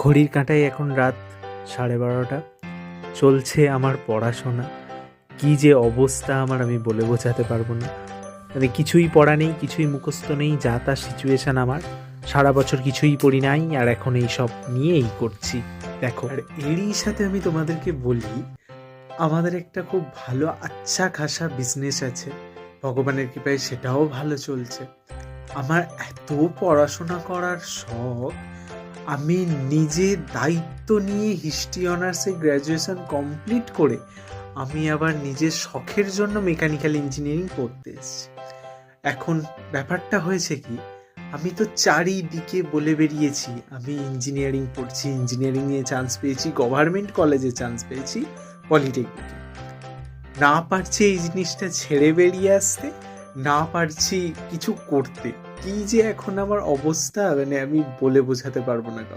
ঘড়ির কাঁটায় এখন রাত 12:30। চলছে আমার পড়াশোনা। কি যে অবস্থা আমার, আমি বলে বোঝাতে পারবো না। মানে কিছুই পড়া নেই, কিছুই মুখস্থ নেই, যা তা সিচুয়েশান আমার। সারা বছর কিছুই পড়ি নাই, আর এখন এই সব নিয়েই করছি। দেখো, আর এরই সাথে আমি তোমাদেরকে বলি, আমাদের একটা খুব ভালো আচ্ছা খাসা বিজনেস আছে, ভগবানের কৃপায় সেটাও ভালো চলছে। আমার এত পড়াশোনা করার শখ, আমি নিজে দায়িত্ব নিয়ে হিস্ট্রি অনার্সে গ্র্যাজুয়েশন কমপ্লিট করে আমি আবার নিজের শখের জন্য মেকানিক্যাল ইঞ্জিনিয়ারিং পড়তে এসেছি। এখন ব্যাপারটা হয়েছে কি, আমি তো চারিদিকে বলে বেরিয়েছি আমি ইঞ্জিনিয়ারিং পড়ছি, ইঞ্জিনিয়ারিংয়ে চান্স পেয়েছি, গভর্নমেন্ট কলেজে চান্স পেয়েছি, পলিটেকনিকে। না পারছি এই জিনিসটা ছেড়ে বেরিয়ে আসতে, না পারছি কিছু করতে। কি যে এখন আমার অবস্থা, মানে আমি বলে বোঝাতে পারবো না কাউকে।